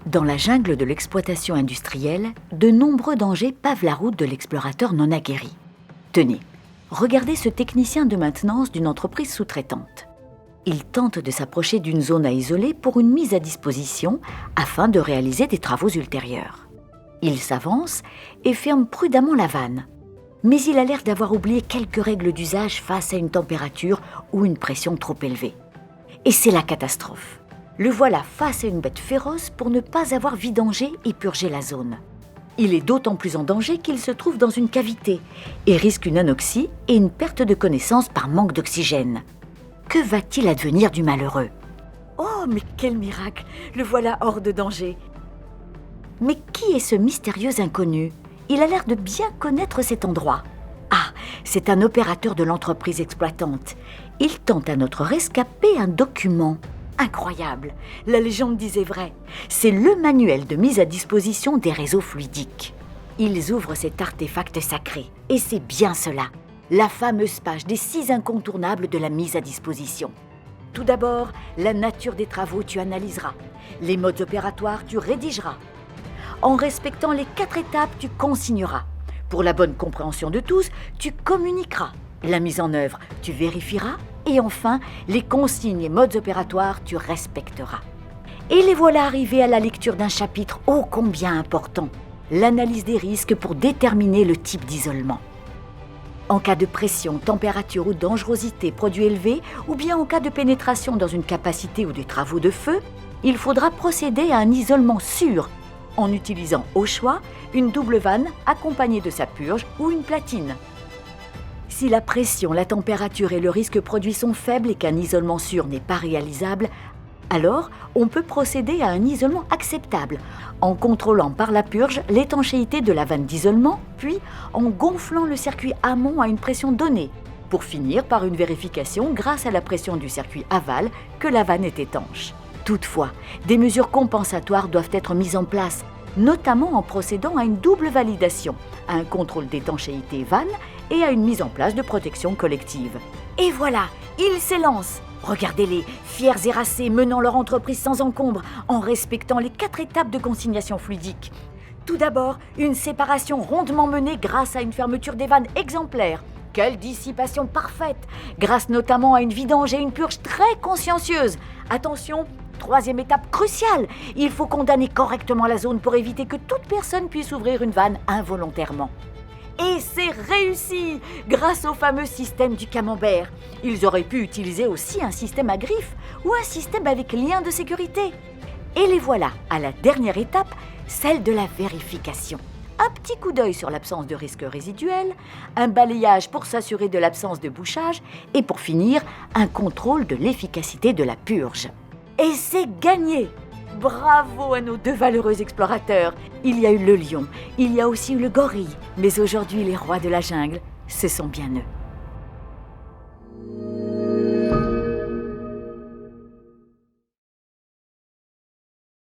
Dans la jungle de l'exploitation industrielle, de nombreux dangers pavent la route de l'explorateur non aguerri. Tenez, regardez ce technicien de maintenance d'une entreprise sous-traitante. Il tente de s'approcher d'une zone à isoler pour une mise à disposition afin de réaliser des travaux ultérieurs. Il s'avance et ferme prudemment la vanne. Mais il a l'air d'avoir oublié quelques règles d'usage face à une température ou une pression trop élevée. Et c'est la catastrophe. Le voilà face à une bête féroce pour ne pas avoir vidangé et purgé la zone. Il est d'autant plus en danger qu'il se trouve dans une cavité et risque une anoxie et une perte de connaissance par manque d'oxygène. Que va-t-il advenir du malheureux? Oh, mais quel miracle! Le voilà hors de danger. Mais qui est ce mystérieux inconnu? Il a l'air de bien connaître cet endroit. Ah, c'est un opérateur de l'entreprise exploitante. Il tente à notre rescapé un document. Incroyable! La légende disait vrai. C'est le manuel de mise à disposition des réseaux fluidiques. Ils ouvrent cet artefact sacré. Et c'est bien cela, la fameuse page des 6 incontournables de la mise à disposition. Tout d'abord, la nature des travaux tu analyseras. Les modes opératoires tu rédigeras. En respectant les 4 étapes, tu consigneras. Pour la bonne compréhension de tous, tu communiqueras. La mise en œuvre, tu vérifieras. Et enfin, les consignes et modes opératoires, tu respecteras. Et les voilà arrivés à la lecture d'un chapitre ô combien important, l'analyse des risques pour déterminer le type d'isolement. En cas de pression, température ou dangerosité produit élevé, ou bien en cas de pénétration dans une capacité ou des travaux de feu, il faudra procéder à un isolement sûr, en utilisant au choix une double vanne accompagnée de sa purge ou une platine. Si la pression, la température et le risque produit sont faibles et qu'un isolement sûr n'est pas réalisable, alors on peut procéder à un isolement acceptable en contrôlant par la purge l'étanchéité de la vanne d'isolement, puis en gonflant le circuit amont à une pression donnée, pour finir par une vérification grâce à la pression du circuit aval que la vanne est étanche. Toutefois, des mesures compensatoires doivent être mises en place, notamment en procédant à une double validation, à un contrôle d'étanchéité vanne et à une mise en place de protection collective. Et voilà, ils s'élancent. Regardez-les, fiers et racés, menant leur entreprise sans encombre, en respectant les 4 étapes de consignation fluidique. Tout d'abord, une séparation rondement menée grâce à une fermeture des vannes exemplaire. Quelle dissipation parfaite, grâce notamment à une vidange et une purge très consciencieuse. Attention, 3e étape cruciale, il faut condamner correctement la zone pour éviter que toute personne puisse ouvrir une vanne involontairement. Et c'est réussi, grâce au fameux système du camembert. Ils auraient pu utiliser aussi un système à griffes ou un système avec lien de sécurité. Et les voilà à la dernière étape, celle de la vérification. Un petit coup d'œil sur l'absence de risque résiduel, un balayage pour s'assurer de l'absence de bouchage et pour finir, un contrôle de l'efficacité de la purge. Et c'est gagné! Bravo à nos 2 valeureux explorateurs! Il y a eu le lion, il y a aussi eu le gorille, mais aujourd'hui les rois de la jungle, ce sont bien eux.